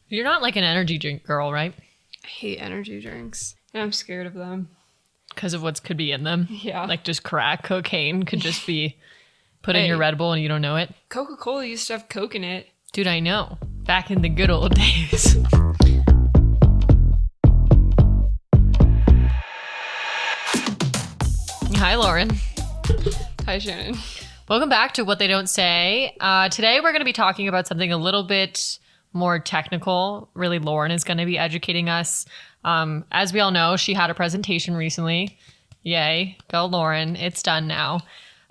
You're not like an energy drink girl, right? I hate energy drinks. And I'm scared of them. Because of what could be in them. Yeah. Like just crack cocaine could just be put in your Red Bull and you don't know it. Coca-Cola used to have Coke in it. Dude, I know. Back in the good old days. Hi, Lauren. Hi, Shannon. Welcome back to What They Don't Say. Today we're going to be talking about something a little bit more technical. Really, Lauren is going to be educating us. As we all know, she had a presentation recently. Yay. Go, Lauren. It's done now.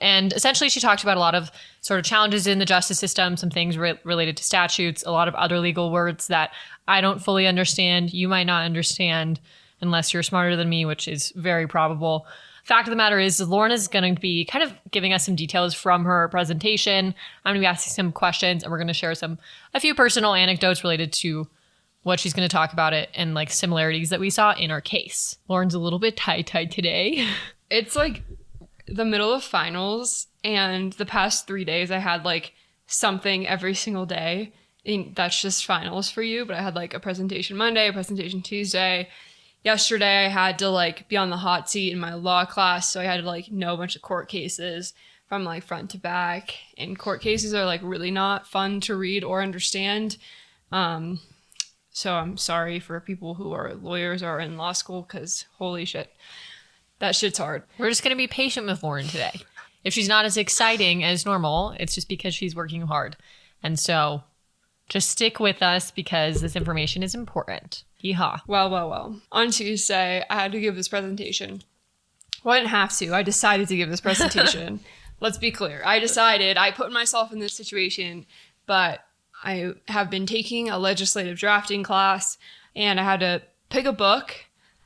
And essentially, she talked about a lot of sort of challenges in the justice system, some things related to statutes, a lot of other legal words that I don't fully understand. You might not understand unless you're smarter than me, which is very probable. Fact of the matter is Lauren is going to be kind of giving us some details from her presentation. I'm going to be asking some questions, and we're going to share a few personal anecdotes related to what she's going to talk about it and like similarities that we saw in our case. Lauren's a little bit tie-tied today. It's like the middle of finals, and the past 3 days I had like something every single day. And that's just finals for you, but I had like a presentation Monday, a presentation Tuesday. Yesterday I had to like be on the hot seat in my law class, so I had to like know a bunch of court cases from like front to back, and court cases are like really not fun to read or understand. So I'm sorry for people who are lawyers or in law school, because holy shit, that shit's hard. We're just going to be patient with Lauren today. If she's not as exciting as normal, it's just because she's working hard. And so just stick with us because this information is important. Yeehaw. Well. On Tuesday, I had to give this presentation. Well, I didn't have to. I decided to give this presentation. Let's be clear. I put myself in this situation, but I have been taking a legislative drafting class, and I had to pick a book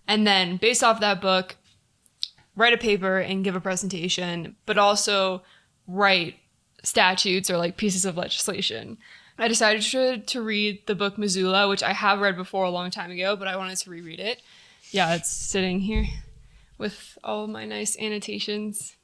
and then based off that book, write a paper and give a presentation, but also write statutes or like pieces of legislation. I decided to read the book Missoula, which I have read before a long time ago, but I wanted to reread it. Yeah, it's sitting here with all of my nice annotations.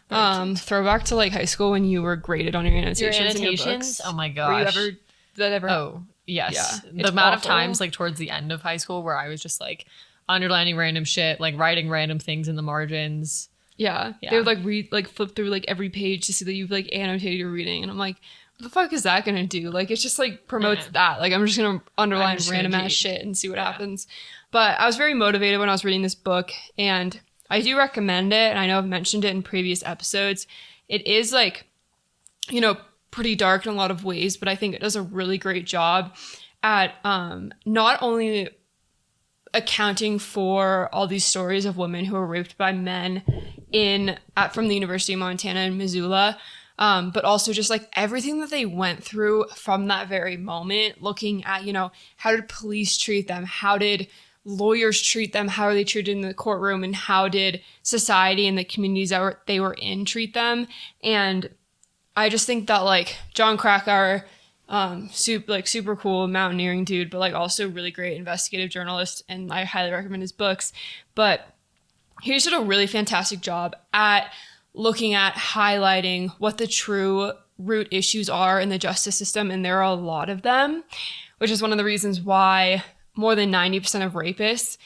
Throwback to like high school when you were graded on your annotations. In your books. Oh my gosh. Did that ever? Oh, yes. Yeah, the amount of times like towards the end of high school where I was just like underlining random shit, like writing random things in the margins. Yeah. They would flip through like every page to see that you've like annotated your reading, and I'm like, what the fuck is that gonna do? Like, it just like promotes that. Like, I'm just gonna underline random ass shit and see what happens. But I was very motivated when I was reading this book, and I do recommend it. And I know I've mentioned it in previous episodes. It is like, pretty dark in a lot of ways, but I think it does a really great job at not only accounting for all these stories of women who were raped by men from the University of Montana in Missoula, but also just like everything that they went through from that very moment, looking at, how did police treat them? How did lawyers treat them? How are they treated in the courtroom? And how did society and the communities that they were in treat them? And I just think that like Jon Krakauer, super cool mountaineering dude, but like also really great investigative journalist, and I highly recommend his books. But he just did a really fantastic job at looking at highlighting what the true root issues are in the justice system, and there are a lot of them, which is one of the reasons why more than 90% of rapists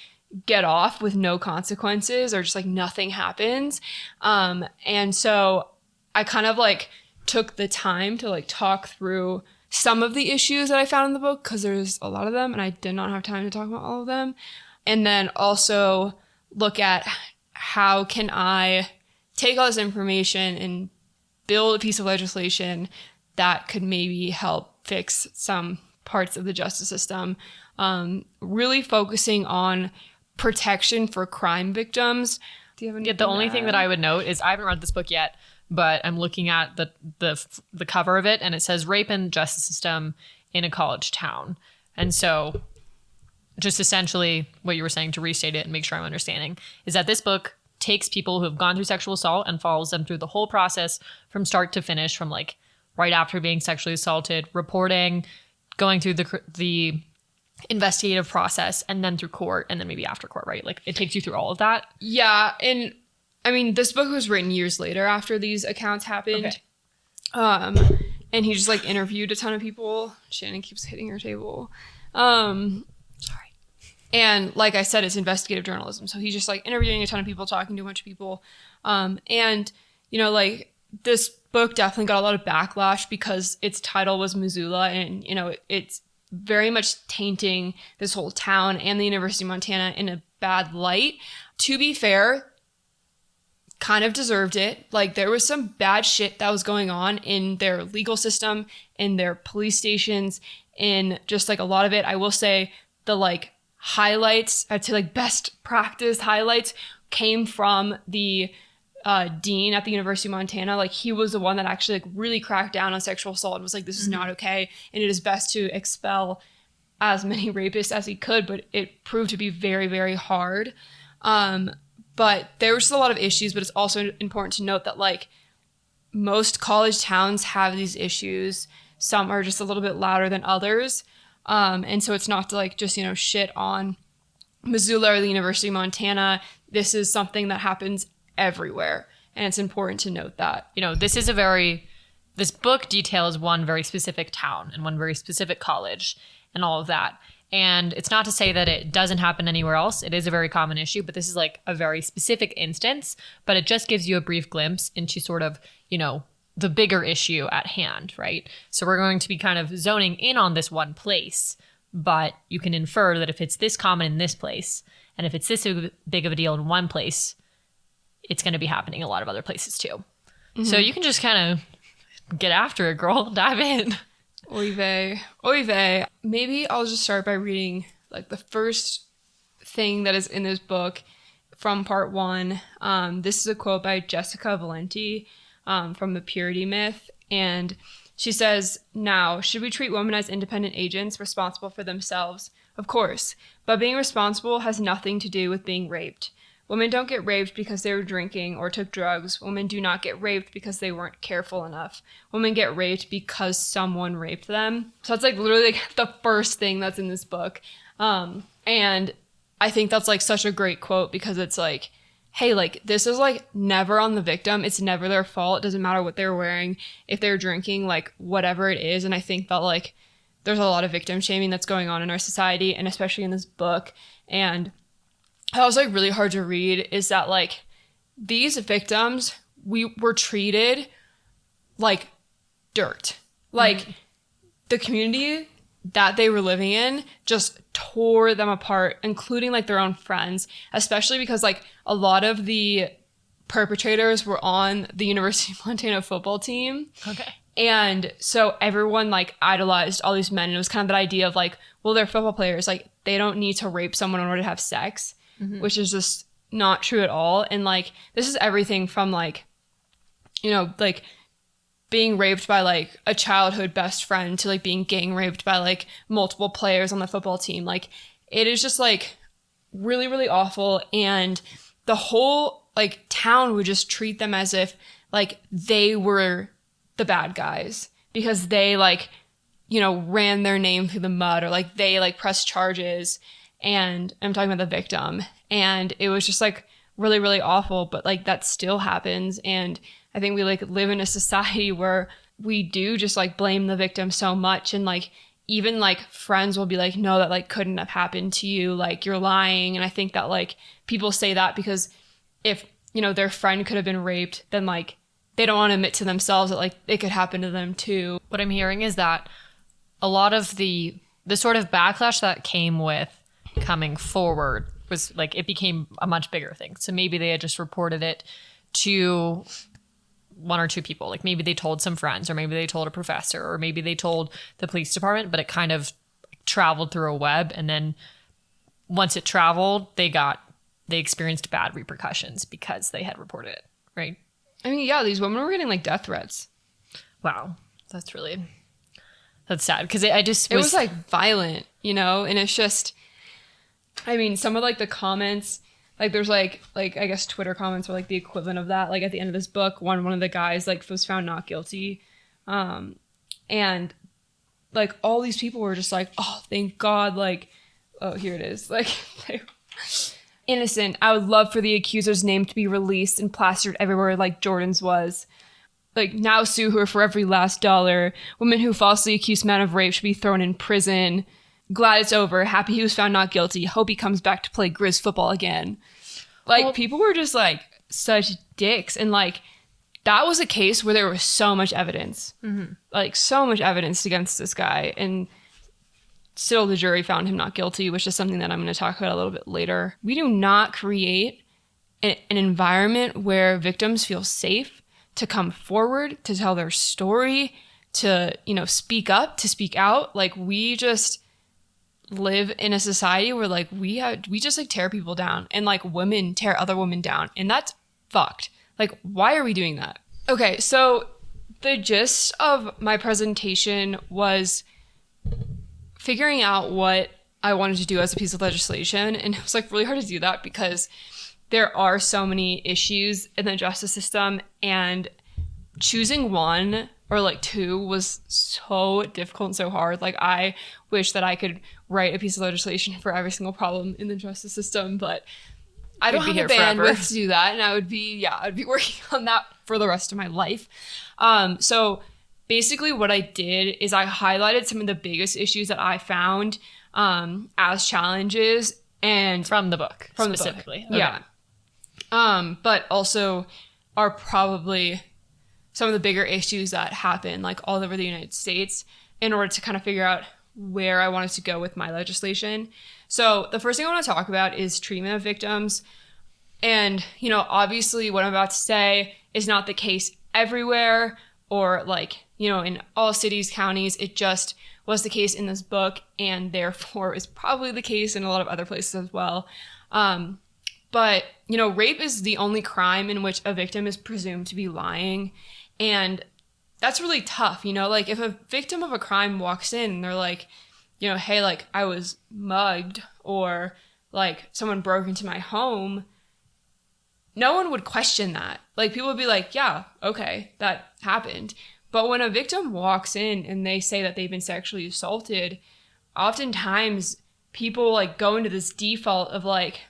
get off with no consequences, or just like nothing happens. And so I kind of like took the time to like talk through some of the issues that I found in the book, because there's a lot of them and I did not have time to talk about all of them. And then also look at how can I take all this information and build a piece of legislation that could maybe help fix some parts of the justice system, really focusing on protection for crime victims. Do you have anything? The only thing that I would note is I haven't read this book yet, but I'm looking at the cover of it, and it says rape in the justice system in a college town. And so just essentially what you were saying, to restate it and make sure I'm understanding, is that this book takes people who have gone through sexual assault and follows them through the whole process from start to finish, from like right after being sexually assaulted, reporting, going through the investigative process, and then through court, and then maybe after court, right? Like it takes you through all of that. Yeah. And I mean, this book was written years later after these accounts happened. Okay. and he just like interviewed a ton of people. Shannon keeps hitting her table. Sorry. And like I said, it's investigative journalism. So he's just like interviewing a ton of people, talking to a bunch of people. And, you know, like this book definitely got a lot of backlash because its title was Missoula. And, you know, it's very much tainting this whole town and the University of Montana in a bad light. To be fair, kind of deserved it. Like there was some bad shit that was going on in their legal system, in their police stations, in just like a lot of it. I will say the like highlights, I'd say like best practice highlights came from the dean at the University of Montana. Like he was the one that actually like really cracked down on sexual assault and was like, this is not okay. And it is best to expel as many rapists as he could, but it proved to be very, very hard. But there was a lot of issues, but it's also important to note that like most college towns have these issues. Some are just a little bit louder than others. And so it's not to like just, you know, shit on Missoula or the University of Montana. This is something that happens everywhere. And it's important to note that. You know, this book details one very specific town and one very specific college and all of that. And it's not to say that it doesn't happen anywhere else. It is a very common issue, but this is like a very specific instance. But it just gives you a brief glimpse into sort of, you know, the bigger issue at hand, right? So we're going to be kind of zoning in on this one place, but you can infer that if it's this common in this place, and if it's this big of a deal in one place, it's going to be happening in a lot of other places too. Mm-hmm. So you can just kind of get after it, girl. Dive in. Oy vey. Oy vey. Maybe I'll just start by reading like the first thing that is in this book from part 1. This is a quote by Jessica Valenti from The Purity Myth. And she says, "Now, should we treat women as independent agents responsible for themselves? Of course. But being responsible has nothing to do with being raped. Women don't get raped because they were drinking or took drugs. Women do not get raped because they weren't careful enough. Women get raped because someone raped them." So that's like literally like the first thing that's in this book. And I think that's like such a great quote because it's like, hey, like this is like never on the victim. It's never their fault. It doesn't matter what they're wearing, if they're drinking, like whatever it is. And I think that like there's a lot of victim shaming that's going on in our society, and especially in this book. And that was like really hard to read is that like these victims, we were treated like dirt. Like the community that they were living in just tore them apart, including like their own friends, especially because like a lot of the perpetrators were on the University of Montana football team. Okay. And so everyone like idolized all these men. And it was kind of that idea of like, well, they're football players. Like they don't need to rape someone in order to have sex. Which is just not true at all. And like, this is everything from like, you know, like being raped by like a childhood best friend to like being gang raped by like multiple players on the football team. Like it is just like really, really awful. And the whole like town would just treat them as if like they were the bad guys because they like, you know, ran their name through the mud or like they like pressed charges. And I'm talking about the victim. And it was just like really, really awful. But like that still happens. And I think we like live in a society where we do just like blame the victim so much. And like even like friends will be like, no, that like couldn't have happened to you. Like you're lying. And I think that like people say that because if, you know, their friend could have been raped, then like they don't want to admit to themselves that like it could happen to them too. What I'm hearing is that a lot of the sort of backlash that came with coming forward was like it became a much bigger thing. So maybe they had just reported it to one or two people. Like maybe they told some friends, or maybe they told a professor, or maybe they told the police department, but it kind of traveled through a web. And then once it traveled, they experienced bad repercussions because they had reported it, right? I mean, yeah, these women were getting like death threats. Wow. That's sad because it was like violent, you know? And it's just, I mean, some of like the comments, like there's like I guess Twitter comments are like the equivalent of that. Like at the end of this book, one of the guys like was found not guilty. And like all these people were just like, oh, thank God. Like, oh, here it is. Like innocent. I would love for the accuser's name to be released and plastered everywhere like Jordan's was. like, now sue her for every last dollar. Women who falsely accuse men of rape should be thrown in prison. Glad it's over. Happy he was found not guilty. Hope he comes back to play Grizz football again. Like, well, people were just, like, such dicks. And, like, that was a case where there was so much evidence. Mm-hmm. Like, so much evidence against this guy. And still the jury found him not guilty, which is something that I'm going to talk about a little bit later. We do not create an environment where victims feel safe to come forward, to tell their story, to, you know, speak up, to speak out. Like, we just live in a society where, like, we just, like, tear people down, and, like, women tear other women down, and that's fucked. Like, why are we doing that? Okay, so the gist of my presentation was figuring out what I wanted to do as a piece of legislation, and it was, like, really hard to do that because there are so many issues in the justice system, and choosing one or, like, two was so difficult and so hard. Like, I wish that I could write a piece of legislation for every single problem in the justice system, but I don't have the bandwidth to do that, and I'd be working on that for the rest of my life. So basically what I did is I highlighted some of the biggest issues that I found as challenges, and from the book specifically. Okay. Yeah. But also are probably some of the bigger issues that happen, like, all over the United States, in order to kind of figure out where I wanted to go with my legislation. So the first thing I want to talk about is treatment of victims. And, you know, obviously what I'm about to say is not the case everywhere, or, like, you know, in all cities, counties. It just was the case in this book, and therefore is probably the case in a lot of other places as well. But, you know, rape is the only crime in which a victim is presumed to be lying. And that's really tough, you know? Like, if a victim of a crime walks in and they're like, you know, hey, like, I was mugged, or, like, someone broke into my home, no one would question that. Like, people would be like, yeah, okay, that happened. But when a victim walks in and they say that they've been sexually assaulted, oftentimes people, like, go into this default of, like,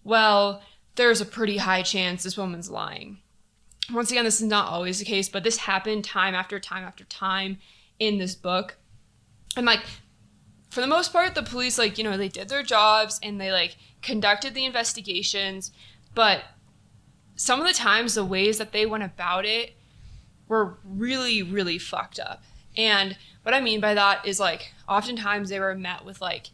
well, there's a pretty high chance this woman's lying. Once again, this is not always the case, but this happened time after time after time in this book. And, like, for the most part, the police, like, you know, they did their jobs and they, like, conducted the investigations, but some of the times the ways that they went about it were really, really fucked up. And what I mean by that is, like, oftentimes they were met with, like,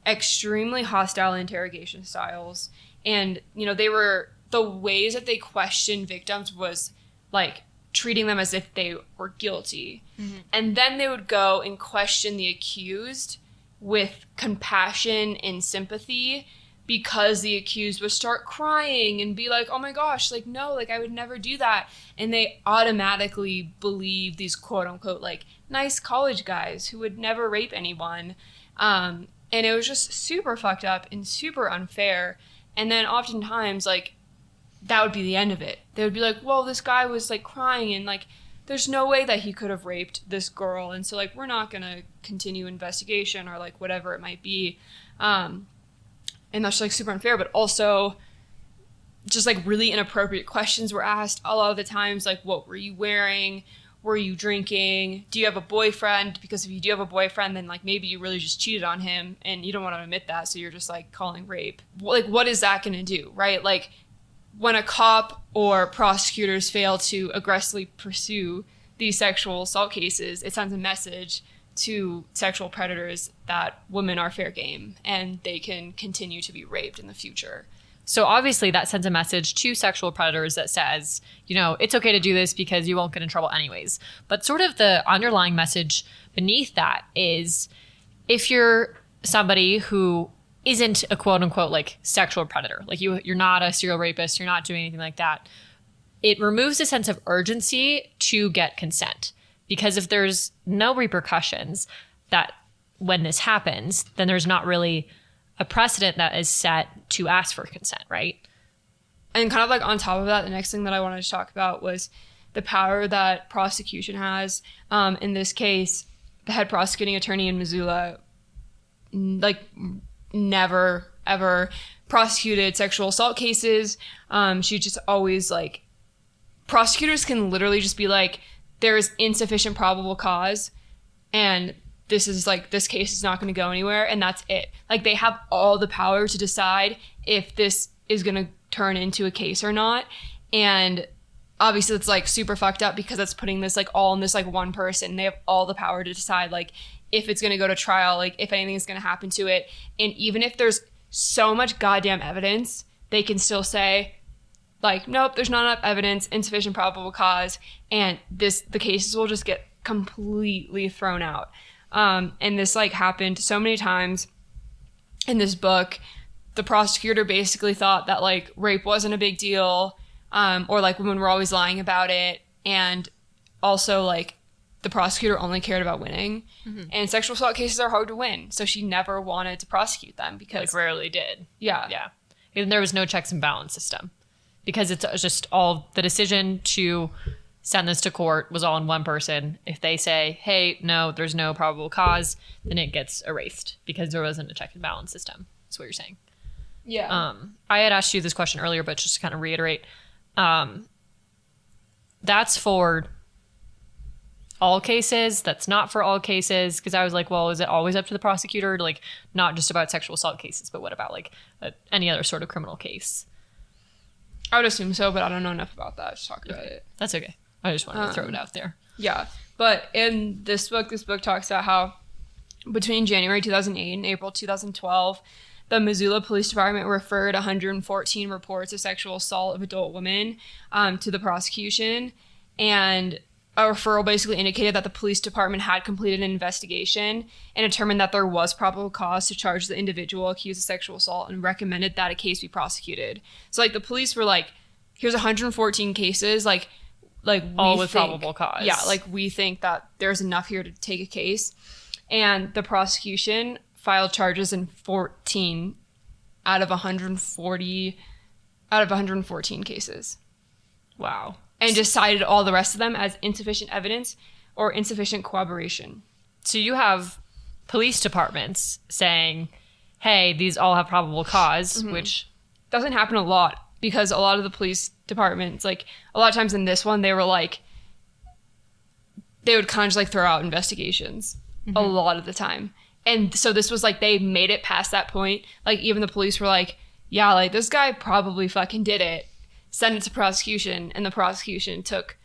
extremely hostile interrogation styles. And, you know, the ways that they questioned victims was, like, treating them as if they were guilty. Mm-hmm. And then they would go and question the accused with compassion and sympathy, because the accused would start crying and be like, oh my gosh, like, no, like, I would never do that. And they automatically believe these quote unquote, like, nice college guys who would never rape anyone. And it was just super fucked up and super unfair. And then oftentimes, like, that would be the end of it. They would be like, well, this guy was, like, crying, and, like, there's no way that he could have raped this girl. And so, like, we're not going to continue investigation, or, like, whatever it might be. And that's, like, super unfair, but also just, like, really inappropriate questions were asked a lot of the times. Like, what were you wearing? Were you drinking? Do you have a boyfriend? Because if you do have a boyfriend, then, like, maybe you really just cheated on him and you don't want to admit that, so you're just, like, calling rape. Like, what is that going to do, right? Like, when a cop or prosecutors fail to aggressively pursue these sexual assault cases, it sends a message to sexual predators that women are fair game and they can continue to be raped in the future. So obviously that sends a message to sexual predators that says, you know, it's okay to do this because you won't get in trouble anyways. But sort of the underlying message beneath that is, if you're somebody who isn't a quote unquote, like, sexual predator, like, you're not a serial rapist, you're not doing anything like that, it removes a sense of urgency to get consent. Because if there's no repercussions that when this happens, then there's not really a precedent that is set to ask for consent, right? And kind of, like, on top of that, the next thing that I wanted to talk about was the power that prosecution has. In this case, the head prosecuting attorney in Missoula, like, never, ever prosecuted sexual assault cases. She just always, like, prosecutors can literally just be like, there is insufficient probable cause, and this is like, this case is not going to go anywhere, and that's it. Like, they have all the power to decide if this is going to turn into a case or not. And obviously it's like super fucked up because it's putting this like all in this like one person. They have all the power to decide like if it's going to go to trial, like if anything is going to happen to it. And even if there's so much goddamn evidence, they can still say like, nope, there's not enough evidence, insufficient probable cause, and the cases will just get completely thrown out. And this like happened so many times in this book. The prosecutor basically thought that like rape wasn't a big deal, or like women were always lying about it, and also like the prosecutor only cared about winning. Mm-hmm. And sexual assault cases are hard to win, so she never wanted to prosecute them because like rarely did. Yeah. And there was no checks and balance system because it's just all the decision to send this to court was all in one person. If they say, hey, no, there's no probable cause, then it gets erased because there wasn't a check and balance system. That's what you're saying. Yeah. I had asked you this question earlier, but just to kind of reiterate, that's for all cases. That's not for all cases. Because I was like, well, is it always up to the prosecutor to like not just about sexual assault cases, but what about like any other sort of criminal case? I would assume so, but I don't know enough about that to talk about it. That's okay. I just wanted to throw it out there. Yeah. But in this book talks about how between January 2008 and April 2012, the Missoula Police Department referred 114 reports of sexual assault of adult women to the prosecution. And a referral basically indicated that the police department had completed an investigation and determined that there was probable cause to charge the individual accused of sexual assault and recommended that a case be prosecuted. So, like, the police were like, here's 114 cases, like all with probable cause. Yeah, like, we think that there's enough here to take a case. And the prosecution filed charges in 14 out of 114 cases. Wow. And decided all the rest of them as insufficient evidence or insufficient corroboration. So you have police departments saying, hey, these all have probable cause, mm-hmm. which doesn't happen a lot because a lot of the police departments, like a lot of times in this one, they were like, they would kind of just like throw out investigations mm-hmm. a lot of the time. And so this was like, they made it past that point. Like even the police were like, yeah, like this guy probably fucking did it. Send it to prosecution. And the prosecution took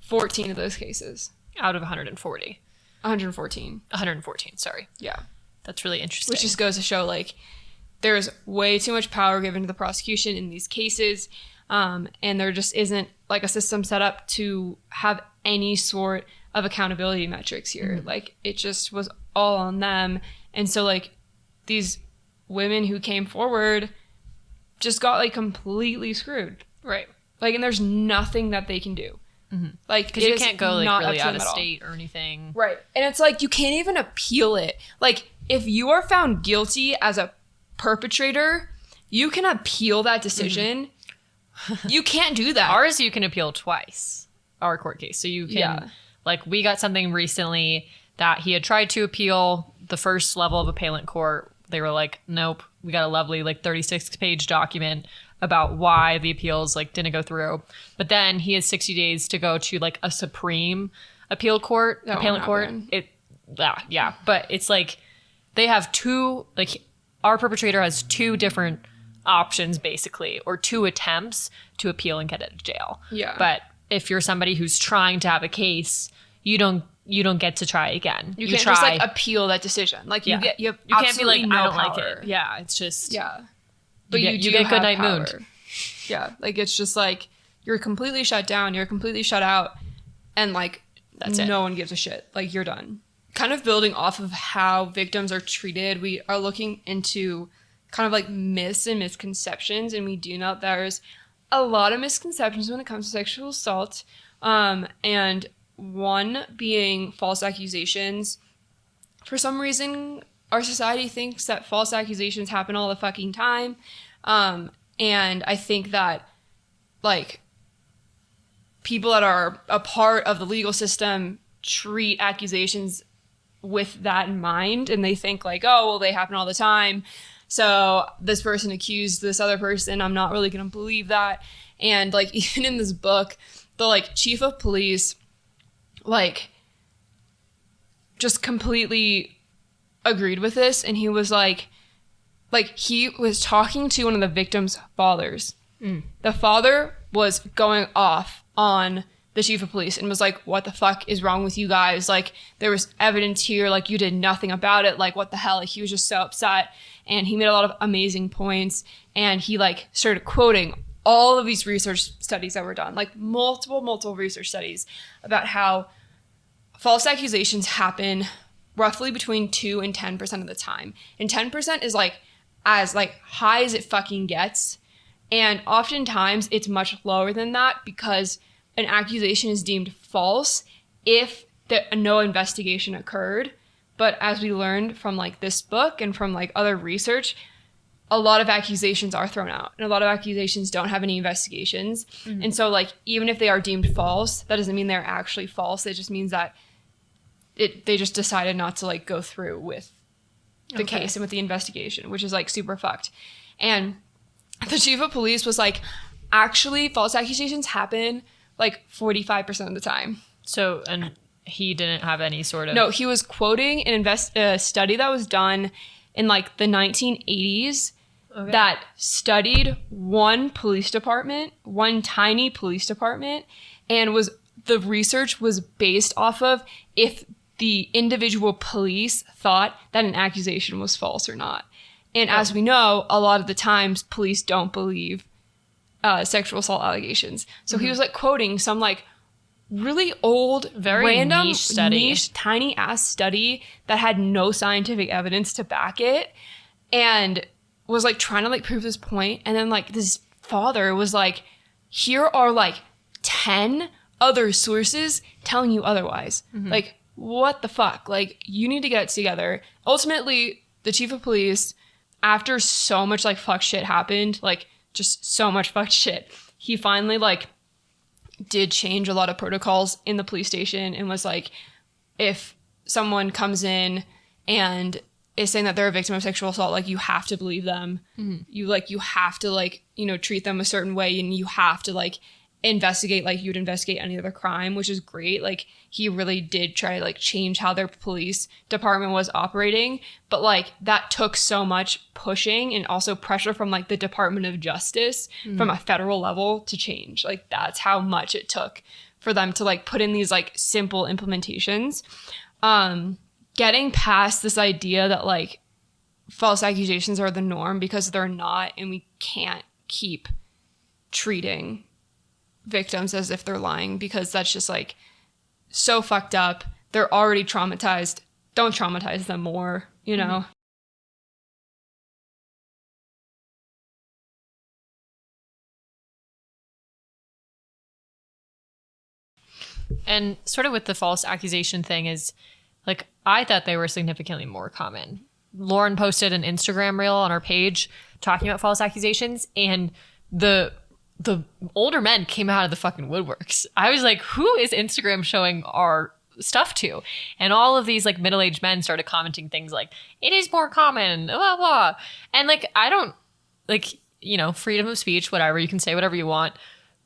14 of those cases. Out of 140. 114. 114, sorry. Yeah. That's really interesting. Which just goes to show like there's way too much power given to the prosecution in these cases. And there just isn't like a system set up to have any sort of accountability metrics here. Mm-hmm. Like it just was all on them. And so like these women who came forward just got like completely screwed. Right. Like, and there's nothing that they can do. Mm-hmm. Like, because you can't go like really out of state or anything. Right. And it's like, you can't even appeal it. Like, if you are found guilty as a perpetrator, you can appeal that decision. Mm-hmm. You can't do that. Ours, you can appeal twice. Our court case. So you can, like, we got something recently that he had tried to appeal the first level of appellate court. They were like, nope, we got a lovely, like, 36-page document about why the appeals like didn't go through. But then he has 60 days to go to like a supreme appellate court. Yeah. But it's like they have two, like our perpetrator has two different options basically, or two attempts to appeal and get out of jail. Yeah. But if you're somebody who's trying to have a case, you don't get to try again. You can't just like appeal that decision. Like you can't be like, no I don't power. like it. Yeah. It's just, But you get good night moon. Yeah, like it's just like you're completely shut down, you're completely shut out, and like that's no one gives a shit. Like you're done. Kind of building off of how victims are treated, we are looking into kind of like myths and misconceptions, and we do know there's a lot of misconceptions when it comes to sexual assault, and one being false accusations. For some reason, our society thinks that false accusations happen all the fucking time. And I think that, like, people that are a part of the legal system treat accusations with that in mind. And they think, like, oh, well, they happen all the time. So this person accused this other person. I'm not really going to believe that. And, like, even in this book, the like chief of police like just completely agreed with this, and he was like he was talking to one of the victims' fathers. The father was going off on the chief of police and was like, what the fuck is wrong with you guys? Like, there was evidence here, like you did nothing about it, like what the hell? Like, he was just so upset, and he made a lot of amazing points, and he like started quoting all of these research studies that were done, like multiple research studies about how false accusations happen roughly between 2 and 10% of the time. And 10% is like as like high as it fucking gets. And oftentimes it's much lower than that because an accusation is deemed false if no investigation occurred. But as we learned from like this book and from like other research, a lot of accusations are thrown out and a lot of accusations don't have any investigations. And so like, even if they are deemed false, that doesn't mean they're actually false. It just means that they just decided not to like go through with the case and with the investigation, which is like super fucked. And the chief of police was like, actually false accusations happen like 45% of the time. So, and he didn't have any sort of... No, he was quoting a study that was done in like the 1980s that studied one police department, one tiny police department, and the research was based off of if the individual police thought that an accusation was false or not. And as we know, a lot of the times police don't believe sexual assault allegations. So he was like quoting some like really old, very random, niche study, niche, tiny ass study that had no scientific evidence to back it, and was like trying to like prove this point. And then like this father was like, here are like 10 other sources telling you otherwise. Like, what the fuck? Like, you need to get it together. Ultimately, the chief of police, after so much like fuck shit happened, like just so much fucked shit, he finally like did change a lot of protocols in the police station and was like, if someone comes in and is saying that they're a victim of sexual assault, like you have to believe them. You have to like, treat them a certain way, and you have to like investigate like you'd investigate any other crime, which is great. Like, he really did try to like change how their police department was operating, but like that took so much pushing and also pressure from like the Department of Justice from a federal level to change. Like, that's how much it took for them to like put in these like simple implementations. Getting past this idea that like false accusations are the norm, because they're not, and we can't keep treating victims as if they're lying, because that's just like so fucked up. They're already traumatized. Don't traumatize them more, you know? And sort of with the false accusation thing is, like, I thought they were significantly more common. Lauren posted an Instagram reel on our page talking about false accusations, and the older men came out of the fucking woodworks. I was like, who is Instagram showing our stuff to? And all of these like middle-aged men started commenting things like, it is more common, blah, blah. And like, I don't, like, freedom of speech, whatever, you can say whatever you want.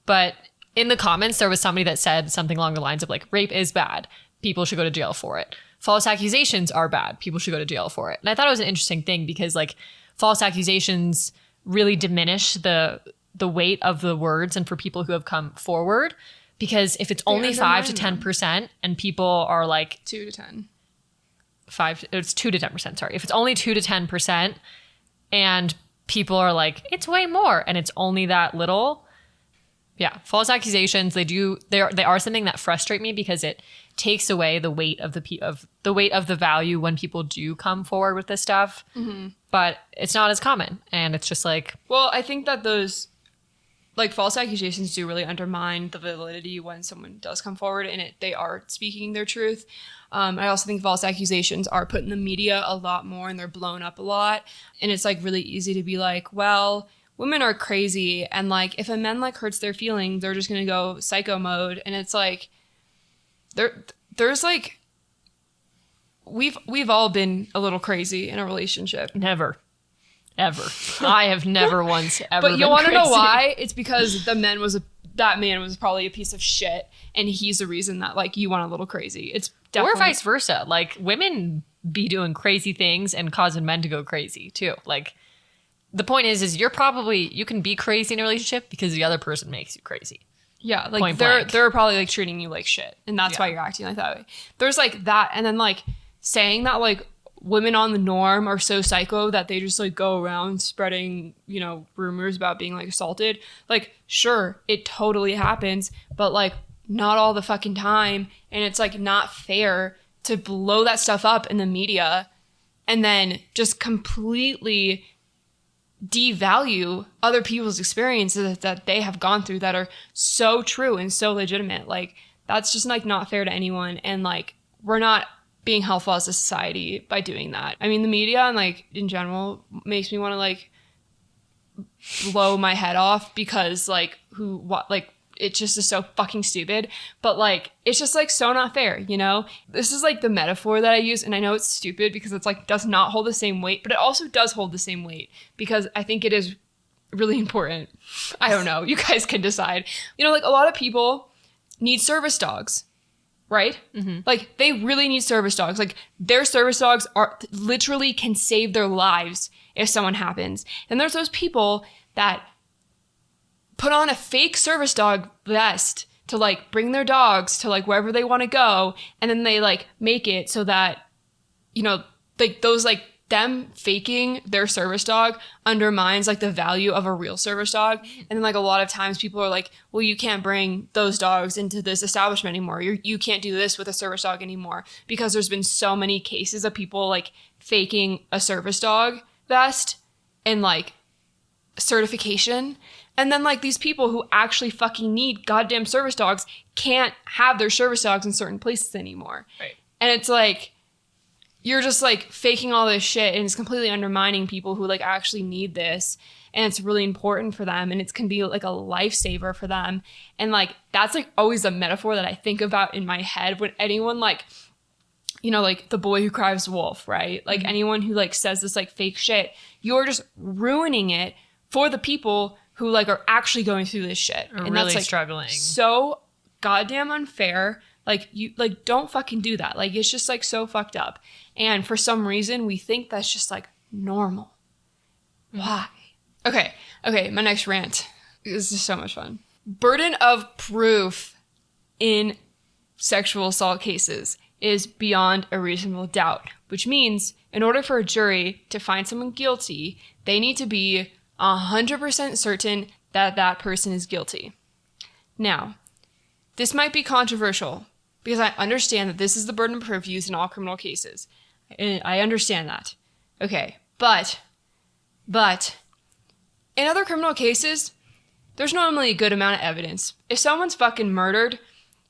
But in the comments, there was somebody that said something along the lines of like, rape is bad. People should go to jail for it. False accusations are bad. People should go to jail for it. And I thought it was an interesting thing, because like false accusations really diminish the weight of the words and for people who have come forward, because if it's only 5 to 10% and people are like 2 to 10, it's 2 to 10%. Sorry. If it's only 2 to 10% and people are like, it's way more, and it's only that little. Yeah. False accusations, they are something that frustrate me, because it takes away the weight of the value when people do come forward with this stuff. But it's not as common. And it's just like, well, I think that those like false accusations do really undermine the validity when someone does come forward and they are speaking their truth. I also think false accusations are put in the media a lot more, and they're blown up a lot. And it's like really easy to be like, well, women are crazy, and like if a man like hurts their feelings, they're just gonna go psycho mode. And it's like there's like we've all been a little crazy in a relationship. Never. Ever. I have never once ever But you want to know why? It's because the that man was probably a piece of shit and he's the reason that like you went a little crazy. It's definitely, or vice versa. Like women be doing crazy things and causing men to go crazy too. Like the point is you can be crazy in a relationship because the other person makes you crazy. Yeah, like they're probably like treating you like shit, and that's why you're acting like that way. There's like that, and then like saying that like women on the norm are so psycho that they just like go around spreading, you know, rumors about being like assaulted. Like, sure, it totally happens, but like not all the fucking time, and it's like not fair to blow that stuff up in the media and then just completely devalue other people's experiences that they have gone through that are so true and so legitimate. Like that's just like not fair to anyone, and like we're not being helpful as a society by doing that. I mean, the media and like in general makes me want to like blow my head off because like it just is so fucking stupid, but like it's just like so not fair, you know? This is like the metaphor that I use, and I know it's stupid because it's like does not hold the same weight, but it also does hold the same weight because I think it is really important. I don't know, you guys can decide. You know, like a lot of people need service dogs, right? Mm-hmm. Like they really need service dogs. Like their service dogs are literally can save their lives if someone happens. And there's those people that put on a fake service dog vest to like bring their dogs to like wherever they want to go, and then they like make it so that, you know, like those like them faking their service dog undermines like the value of a real service dog. And then like a lot of times people are like, well, you can't bring those dogs into this establishment anymore. You can't do this with a service dog anymore, because there's been so many cases of people like faking a service dog vest and like certification. And then like these people who actually fucking need goddamn service dogs can't have their service dogs in certain places anymore. Right. And it's like, you're just like faking all this shit, and it's completely undermining people who like actually need this, and it's really important for them, and it can be like a lifesaver for them. And like that's like always a metaphor that I think about in my head when anyone like, you know, like the boy who cries wolf, right? Like anyone who like says this like fake shit, you're just ruining it for the people who like are actually going through this shit and really that's like struggling. So goddamn unfair. Like you like don't fucking do that. Like it's just like so fucked up. And for some reason we think that's just like normal. Why? Okay, my next rant. This is so much fun. Burden of proof in sexual assault cases is beyond a reasonable doubt, which means in order for a jury to find someone guilty, they need to be 100% certain that that person is guilty. Now, this might be controversial because I understand that this is the burden of proof used in all criminal cases. And I understand that. Okay, but in other criminal cases, there's normally a good amount of evidence. If someone's fucking murdered,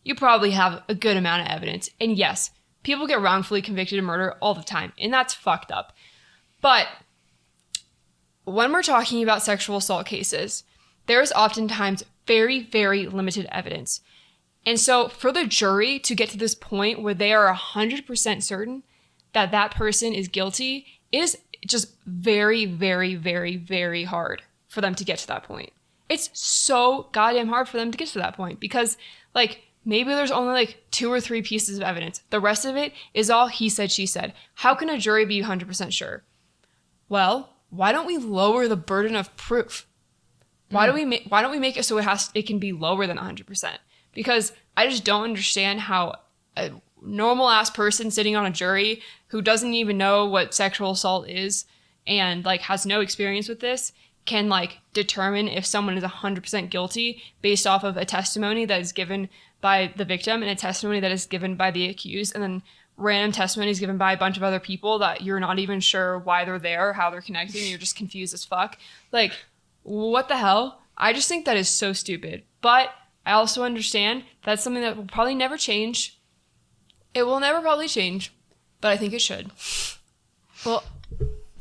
you probably have a good amount of evidence. And yes, people get wrongfully convicted of murder all the time, and that's fucked up. But when we're talking about sexual assault cases, there's oftentimes very, very limited evidence. And so for the jury to get to this point where they are 100% certain that that person is guilty is just very, very, very, very hard for them to get to that point. It's so goddamn hard for them to get to that point because like maybe there's only like 2 or 3 pieces of evidence. The rest of it is all he said, she said. How can a jury be 100% sure? Well, why don't we lower the burden of proof? Why don't we make it so it can be lower than 100%? Because I just don't understand how a normal ass person sitting on a jury who doesn't even know what sexual assault is and like has no experience with this can like determine if someone is 100% guilty based off of a testimony that is given by the victim and a testimony that is given by the accused, and then random testimonies given by a bunch of other people that you're not even sure why they're there, how they're connected, and you're just confused as fuck. Like, what the hell? I just think that is so stupid. But I also understand that's something that will probably never change. It will never probably change, but I think it should. Well,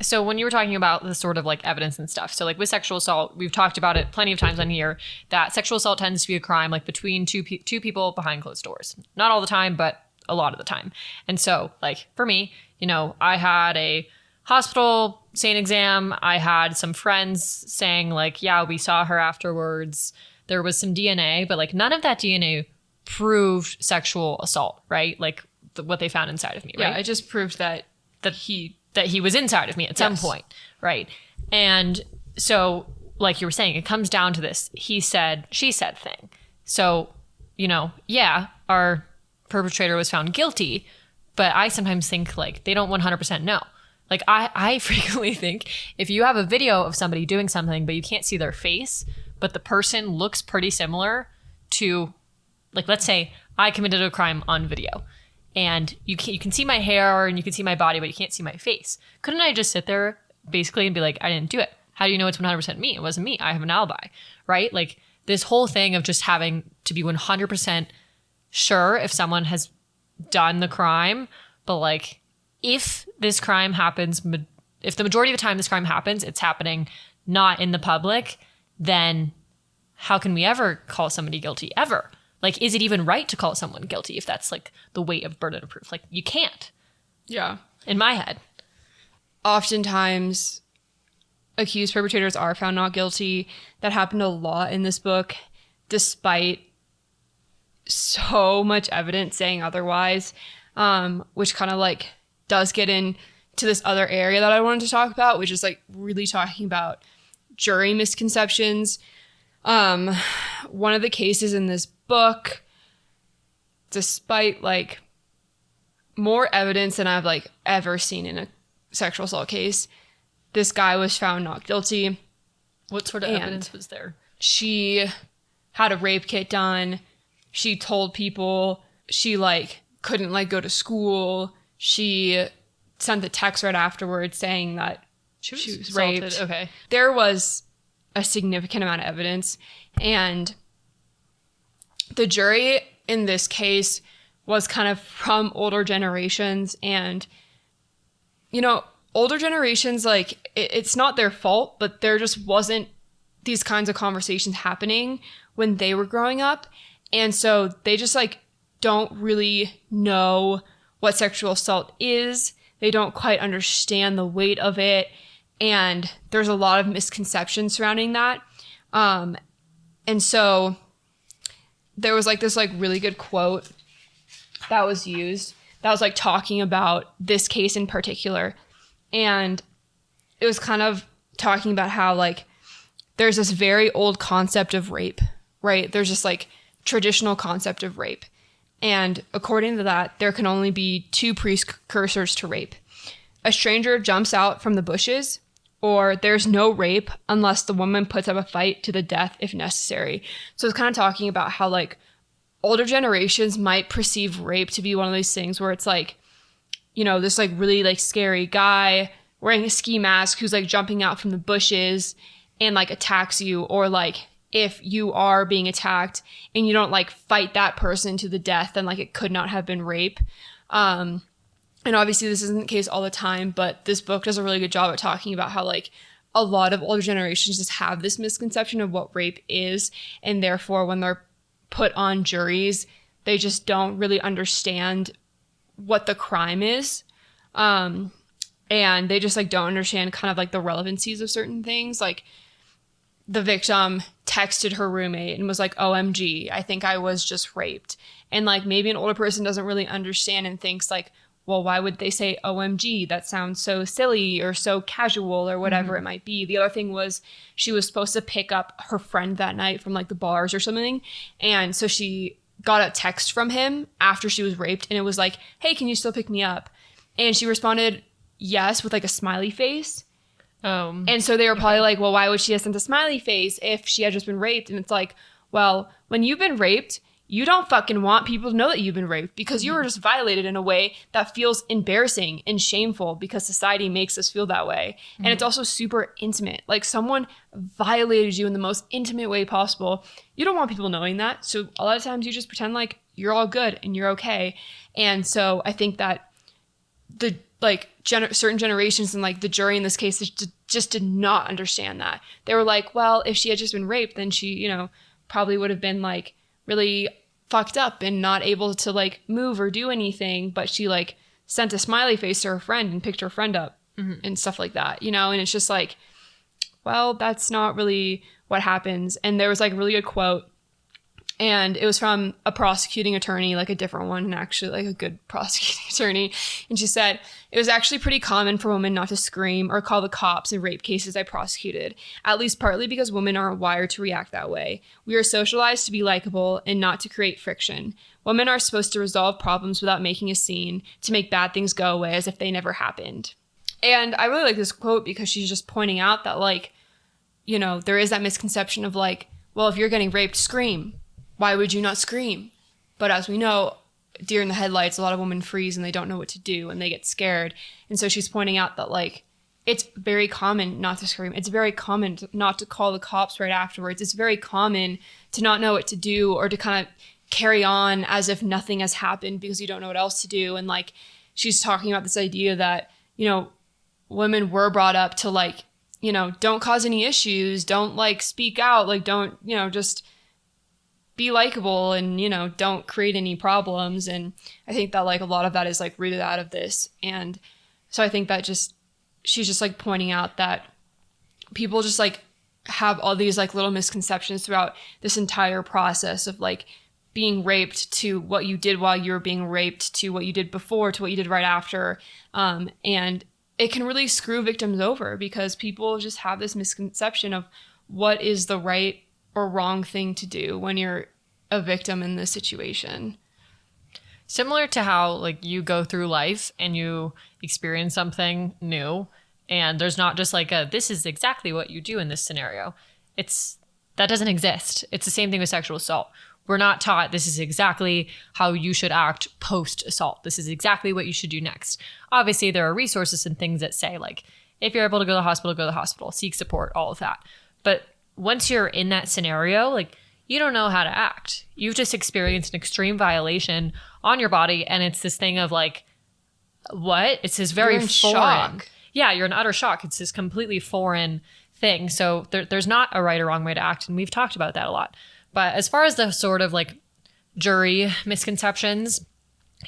so when you were talking about the sort of like evidence and stuff, so like with sexual assault, we've talked about it plenty of times on here, that sexual assault tends to be a crime like between two people behind closed doors. Not all the time, but a lot of the time. And so like for me, you know, I had a hospital SANE exam. I had some friends saying like, yeah, we saw her afterwards. there was some DNA, but like none of that DNA proved sexual assault, right? Like what they found inside of me, right? Yeah, it just proved that he was inside of me at some point, right? And so, like you were saying, it comes down to this he said, she said thing. So, you know, yeah, our perpetrator was found guilty, but I sometimes think like they don't 100% know. Like I frequently think if you have a video of somebody doing something, but you can't see their face, but the person looks pretty similar to, like, let's say I committed a crime on video and you can see my hair and you can see my body, but you can't see my face. Couldn't I just sit there basically and be like, I didn't do it? How do you know it's 100% me? It wasn't me. I have an alibi, right? Like this whole thing of just having to be 100% sure if someone has done the crime, but like if this crime happens, if the majority of the time this crime happens, it's happening not in the public, then how can we ever call somebody guilty ever? Like, is it even right to call someone guilty if that's like the weight of burden of proof? Like you can't. Yeah. In my head. Oftentimes accused perpetrators are found not guilty. That happened a lot in this book, despite so much evidence saying otherwise, which kind of like does get into this other area that I wanted to talk about, which is like really talking about jury misconceptions. One of the cases in this book, despite like more evidence than I've like ever seen in a sexual assault case, this guy was found not guilty. What sort of evidence was there? She had a rape kit done. She told people. She like couldn't like go to school. She sent the text right afterwards saying that she was raped. Okay. There was a significant amount of evidence, and the jury in this case was kind of from older generations, and you know, older generations, like it's not their fault, but there just wasn't these kinds of conversations happening when they were growing up, and so they just like don't really know what sexual assault is. They don't quite understand the weight of it, and there's a lot of misconceptions surrounding that. And so there was like this like really good quote that was used that was like talking about this case in particular. And it was kind of talking about how like there's this very old concept of rape, right? There's this like traditional concept of rape. And according to that, there can only be two precursors to rape. A stranger jumps out from the bushes, or there's no rape unless the woman puts up a fight to the death if necessary. So it's kind of talking about how like older generations might perceive rape to be one of these things where it's like, you know, this like really like scary guy wearing a ski mask who's like jumping out from the bushes and like attacks you, or like if you are being attacked and you don't like fight that person to the death, then like it could not have been rape. And obviously this isn't the case all the time, but this book does a really good job at talking about how like a lot of older generations just have this misconception of what rape is, and therefore when they're put on juries, they just don't really understand what the crime is. And they just like don't understand kind of like the relevancies of certain things. Like the victim texted her roommate and was like, OMG, I think I was just raped. And like maybe an older person doesn't really understand and thinks like, well, why would they say OMG? That sounds so silly or so casual or whatever it might be. The other thing was she was supposed to pick up her friend that night from like the bars or something. And so she got a text from him after she was raped, and it was like, hey, can you still pick me up? And she responded yes with like a smiley face. And so they were probably like, well, why would she have sent a smiley face if she had just been raped? And it's like, well, when you've been raped, you don't fucking want people to know that you've been raped, because you were just violated in a way that feels embarrassing and shameful because society makes us feel that way. And it's also super intimate. Like someone violated you in the most intimate way possible. You don't want people knowing that. So a lot of times you just pretend like you're all good and you're okay. And so I think that the like certain generations and like the jury in this case just did not understand that. They were like, well, if she had just been raped, then she, you know, probably would have been like really fucked up and not able to like move or do anything, but she like sent a smiley face to her friend and picked her friend up and stuff like that, you know? And it's just like, well, that's not really what happens. And there was like a really good quote, and it was from a prosecuting attorney, like a different one, and actually like a good prosecuting attorney. And she said, it was actually pretty common for women not to scream or call the cops in rape cases I prosecuted, at least partly because women aren't wired to react that way. We are socialized to be likable and not to create friction. Women are supposed to resolve problems without making a scene, to make bad things go away as if they never happened. And I really like this quote because she's just pointing out that, like, you know, there is that misconception of like, well, if you're getting raped, scream. Why would you not scream? But as we know, deer in the headlights, a lot of women freeze and they don't know what to do and they get scared. And so she's pointing out that, like, it's very common not to scream. It's very common not to call the cops right afterwards. It's very common to not know what to do or to kind of carry on as if nothing has happened because you don't know what else to do. And like, she's talking about this idea that, you know, women were brought up to, like, you know, don't cause any issues, don't like speak out, like don't, you know, just be likable and, you know, don't create any problems. And I think that like a lot of that is like rooted out of this. And so I think that just, she's just like pointing out that people just like have all these like little misconceptions throughout this entire process of like being raped, to what you did while you were being raped, to what you did before, to what you did right after. And it can really screw victims over because people just have this misconception of what is the right or wrong thing to do when you're a victim in this situation. Similar to how like you go through life and you experience something new, and there's not just like this is exactly what you do in this scenario. That doesn't exist. It's the same thing with sexual assault. We're not taught this is exactly how you should act post-assault. This is exactly what you should do next. Obviously, there are resources and things that say, like, if you're able to go to the hospital, go to the hospital, seek support, all of that. But once you're in that scenario, like, you don't know how to act. You've just experienced an extreme violation on your body, and it's this thing of, like, what? It's this very foreign. Shock. Yeah, you're in utter shock. It's this completely foreign thing. So there's not a right or wrong way to act, and we've talked about that a lot. But as far as the sort of like jury misconceptions,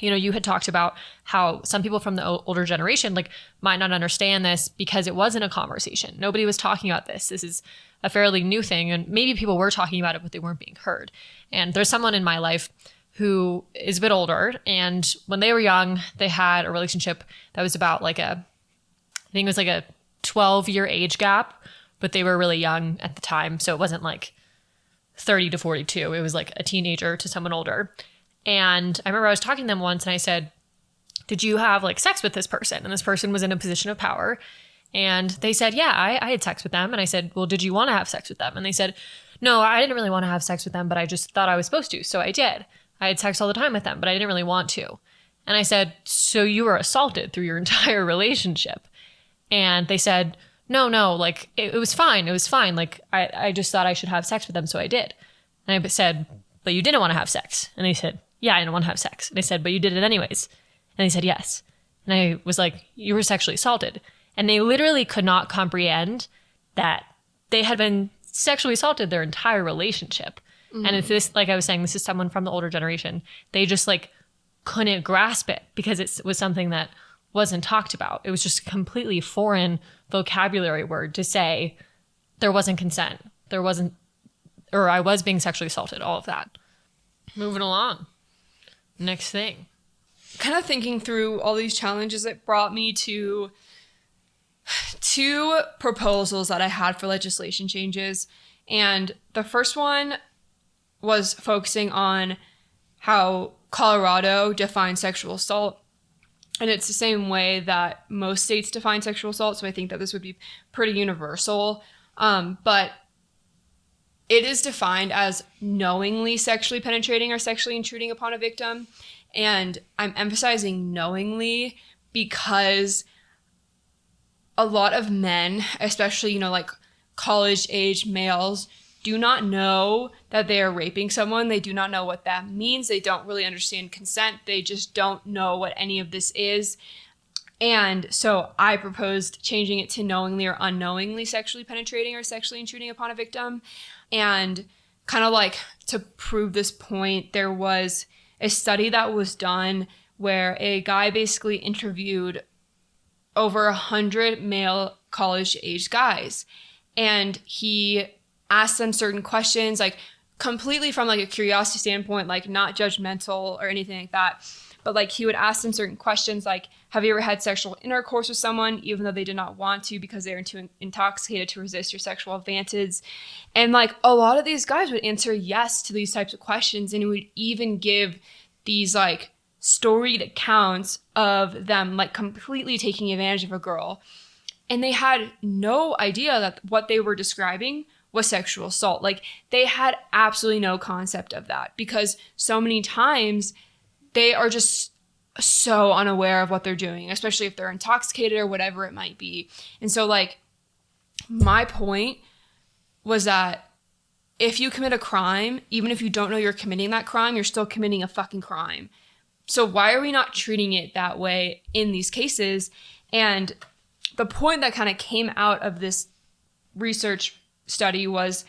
you know, you had talked about how some people from the older generation like might not understand this because it wasn't a conversation. Nobody was talking about this. This is a fairly new thing. And maybe people were talking about it, but they weren't being heard. And there's someone in my life who is a bit older. And when they were young, they had a relationship that was about like I think it was like a 12-year age gap, but they were really young at the time. So it wasn't like 30 to 42. It was like a teenager to someone older. And I remember I was talking to them once and I said, did you have like sex with this person? And this person was in a position of power. And they said, yeah, I had sex with them. And I said, well, did you want to have sex with them? And they said, no, I didn't really want to have sex with them, but I just thought I was supposed to. So I did. I had sex all the time with them, but I didn't really want to. And I said, so you were assaulted through your entire relationship? And they said, no, like it was fine. It was fine. Like I just thought I should have sex with them. So I did. And I said, but you didn't want to have sex. And they said, yeah, I didn't want to have sex. And I said, but you did it anyways. And they said, yes. And I was like, you were sexually assaulted. And they literally could not comprehend that they had been sexually assaulted their entire relationship. Mm-hmm. And it's this, like I was saying, this is someone from the older generation. They just like couldn't grasp it because it was something that wasn't talked about. It was just a completely foreign vocabulary word to say there wasn't consent. There wasn't, or I was being sexually assaulted, all of that. Moving along. Next thing. Kind of thinking through all these challenges, it brought me to two proposals that I had for legislation changes. And the first one was focusing on how Colorado defines sexual assault. And it's the same way that most states define sexual assault. So I think that this would be pretty universal. But it is defined as knowingly sexually penetrating or sexually intruding upon a victim. And I'm emphasizing knowingly because a lot of men, especially, you know, like college-age males, do not know that they are raping someone. They do not know what that means. They don't really understand consent. They just don't know what any of this is. And so I proposed changing it to knowingly or unknowingly sexually penetrating or sexually intruding upon a victim. And kind of like to prove this point, there was a study that was done where a guy basically interviewed over 100 male college-age guys. and he asked them certain questions, like completely from like a curiosity standpoint, like not judgmental or anything like that. But like he would ask them certain questions like, have you ever had sexual intercourse with someone even though they did not want to because they were too intoxicated to resist your sexual advances? And like a lot of these guys would answer yes to these types of questions, and he would even give these like storied accounts of them like completely taking advantage of a girl. And they had no idea that what they were describing was sexual assault. Like they had absolutely no concept of that, because so many times they are just so unaware of what they're doing, especially if they're intoxicated or whatever it might be. And so like my point was that if you commit a crime, even if you don't know you're committing that crime, you're still committing a fucking crime. So why are we not treating it that way in these cases? And the point that kind of came out of this research study was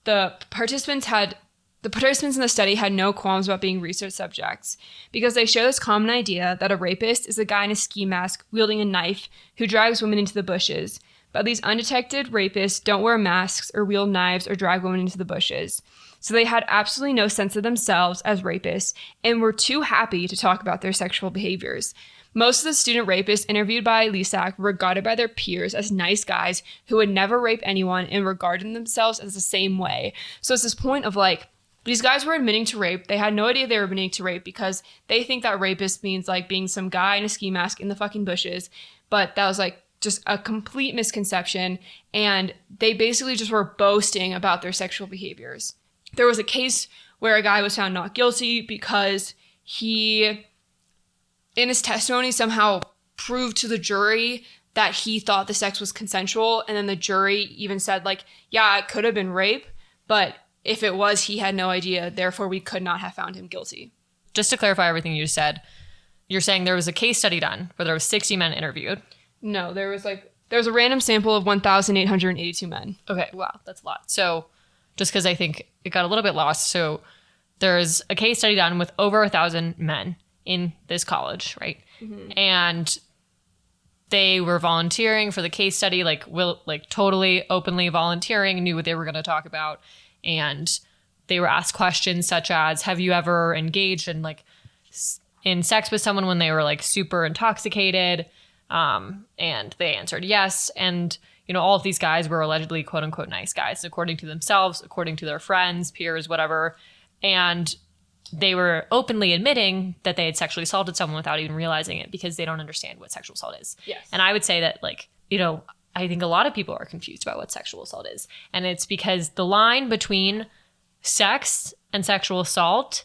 the participants in the study had no qualms about being research subjects, because they share this common idea that a rapist is a guy in a ski mask wielding a knife who drags women into the bushes. But these undetected rapists don't wear masks or wield knives or drag women into the bushes. So they had absolutely no sense of themselves as rapists and were too happy to talk about their sexual behaviors. Most of the student rapists interviewed by LISAC were regarded by their peers as nice guys who would never rape anyone and regarded themselves as the same way. So it's this point of like, these guys were admitting to rape. They had no idea they were admitting to rape because they think that rapist means like being some guy in a ski mask in the fucking bushes. But that was like just a complete misconception. And they basically just were boasting about their sexual behaviors. There was a case where a guy was found not guilty because he, in his testimony, somehow proved to the jury that he thought the sex was consensual. And then the jury even said like, yeah, it could have been rape, but if it was, he had no idea. Therefore, we could not have found him guilty. Just to clarify everything you said, you're saying there was a case study done where there was 60 men interviewed. No, there was a random sample of 1,882 men. Okay, wow, that's a lot. So just because I think it got a little bit lost. So there's a case study done with over 1,000 men in this college, right? Mm-hmm. And they were volunteering for the case study, like totally openly volunteering, knew what they were going to talk about. And they were asked questions such as, have you ever engaged in in sex with someone when they were like super intoxicated? And they answered yes. And, all of these guys were allegedly quote unquote nice guys, according to themselves, according to their friends, peers, whatever. And they were openly admitting that they had sexually assaulted someone without even realizing it, because they don't understand what sexual assault is. Yes. And I would say that I think a lot of people are confused about what sexual assault is. And it's because the line between sex and sexual assault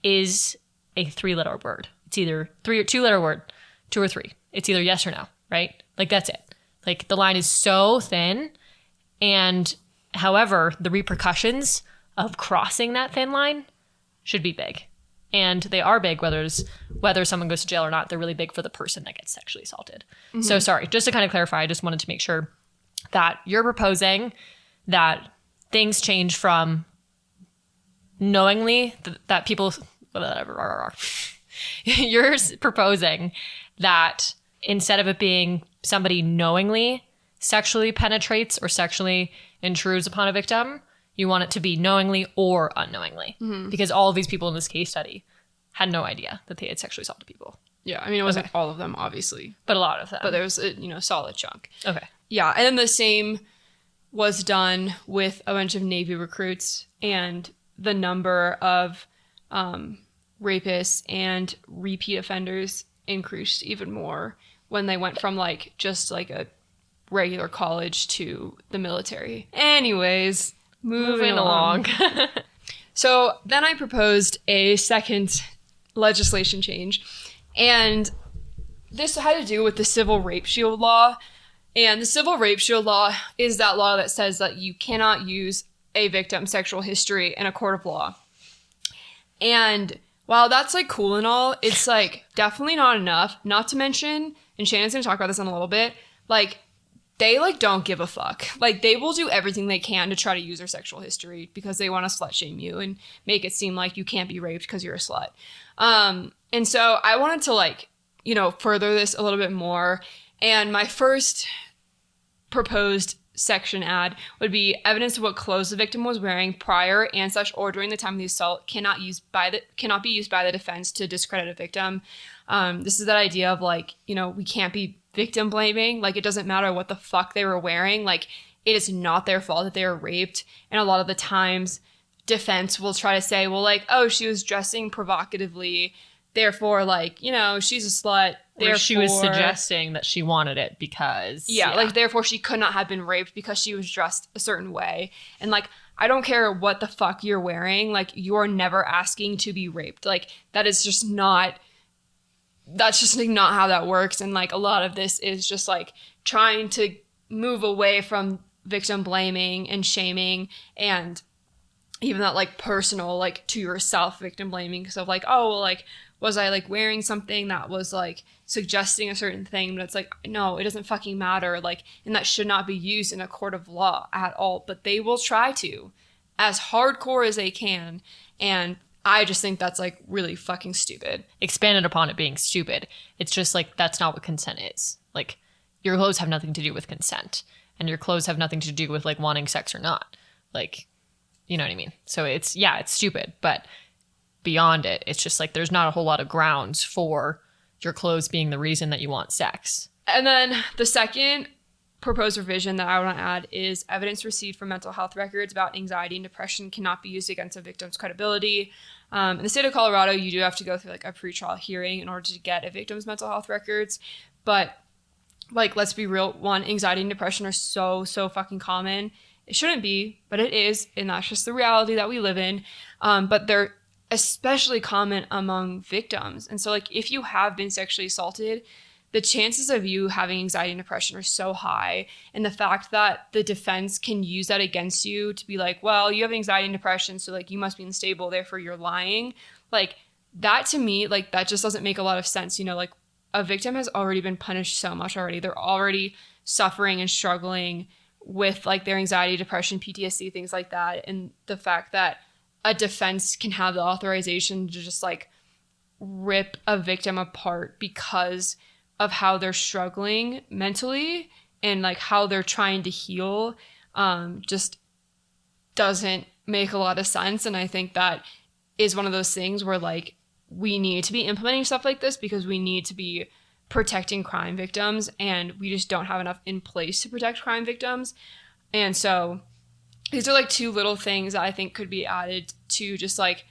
is a 3-letter word. It's either 2-letter word, 2 or 3. It's either yes or no, right? Like that's it. Like the line is so thin. And however, the repercussions of crossing that thin line should be big. And they are big, whether someone goes to jail or not. They're really big for the person that gets sexually assaulted. Mm-hmm. So sorry, just to kind of clarify, I just wanted to make sure that you're proposing that things change from knowingly that people, you're proposing that instead of it being somebody knowingly sexually penetrates or sexually intrudes upon a victim, you want it to be knowingly or unknowingly. Mm-hmm. Because all of these people in this case study had no idea that they had sexually assaulted people. Yeah, I mean, it wasn't all of them, obviously. But a lot of them. But there was a solid chunk. Okay. Yeah, and then the same was done with a bunch of Navy recruits, and the number of rapists and repeat offenders increased even more when they went from just a regular college to the military. Anyways, moving along. So then I proposed a second legislation change, and this had to do with the Civil Rape Shield Law. And the Civil Rape Shield Law is that law that says that you cannot use a victim's sexual history in a court of law. And while that's cool and all, it's definitely not enough. Not to mention, and Shannon's gonna talk about this in a little bit, they don't give a fuck. They will do everything they can to try to use their sexual history because they want to slut shame you and make it seem like you can't be raped because you're a slut. And so I wanted to further this a little bit more. And my first proposed section add would be evidence of what clothes the victim was wearing prior and such or during the time of the assault cannot be used by the defense to discredit a victim. This is that idea of like, you know, we can't be victim blaming. Like, it doesn't matter what the fuck they were wearing. Like, it is not their fault that they were raped. And a lot of the times defense will try to say, well, like, oh, she was dressing provocatively, therefore, like, you know, she's a slut. Or she was suggesting that she wanted it because... Yeah, like, therefore she could not have been raped because she was dressed a certain way. And, like, I don't care what the fuck you're wearing. Like, you're never asking to be raped. Like, that is just not... That's just like, not how that works. And, like, a lot of this is just, like, trying to move away from victim blaming and shaming and even that, like, personal, like, to yourself victim blaming. Because of, like, oh, well, like, was I, like, wearing something that was, like, suggesting a certain thing? But it's like, no, it doesn't fucking matter. Like, and that should not be used in a court of law at all. But they will try to, as hardcore as they can. And I just think that's, like, really fucking stupid. Expanded upon it being stupid. It's just, like, that's not what consent is. Like, your clothes have nothing to do with consent. And your clothes have nothing to do with, like, wanting sex or not. Like, you know what I mean? So it's, yeah, it's stupid. But beyond it, it's just, like, there's not a whole lot of grounds for your clothes being the reason that you want sex. And then the second proposed revision that I want to add is evidence received from mental health records about anxiety and depression cannot be used against a victim's credibility. In the state of Colorado, you do have to go through, like, a pretrial hearing in order to get a victim's mental health records. But, like, let's be real. One, anxiety and depression are so fucking common. It shouldn't be, but it is. And that's just the reality that we live in. But they're especially common among victims. And so, like, if you have been sexually assaulted, the chances of you having anxiety and depression are so high. And the fact that the defense can use that against you to be like, well, you have anxiety and depression, so, like, you must be unstable, therefore you're lying. Like, that to me, like, that just doesn't make a lot of sense. You know, like, a victim has already been punished so much already. They're already suffering and struggling with, like, their anxiety, depression, PTSD, things like that. And the fact that a defense can have the authorization to just, like, rip a victim apart because of how they're struggling mentally and, like, how they're trying to heal just doesn't make a lot of sense. And I think that is one of those things where, like, we need to be implementing stuff like this because we need to be protecting crime victims, and we just don't have enough in place to protect crime victims. And so these are, like, two little things that I think could be added to just, like,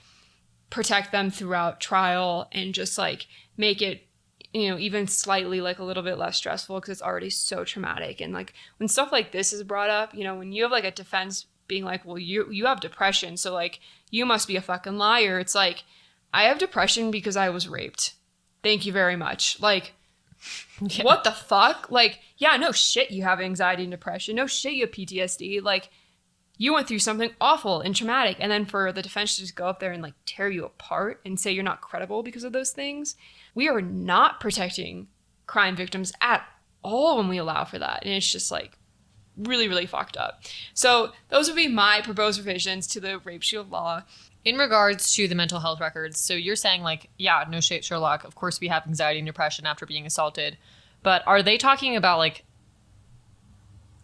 protect them throughout trial and just, like, make it, you know, even slightly, like, a little bit less stressful because it's already so traumatic. And, like, when stuff like this is brought up, you know, when you have, like, a defense being like, well, you have depression, so, like, you must be a fucking liar. It's like, I have depression because I was raped. Thank you very much. Like, yeah. What the fuck? Like, yeah, no shit you have anxiety and depression. No shit you have PTSD. Like, you went through something awful and traumatic. And then for the defense to just go up there and, like, tear you apart and say you're not credible because of those things. We are not protecting crime victims at all when we allow for that. And it's just, like, really, really fucked up. So those would be my proposed revisions to the rape shield law. In regards to the mental health records, so you're saying, like, yeah, no shit, Sherlock, of course we have anxiety and depression after being assaulted. But are they talking about, like,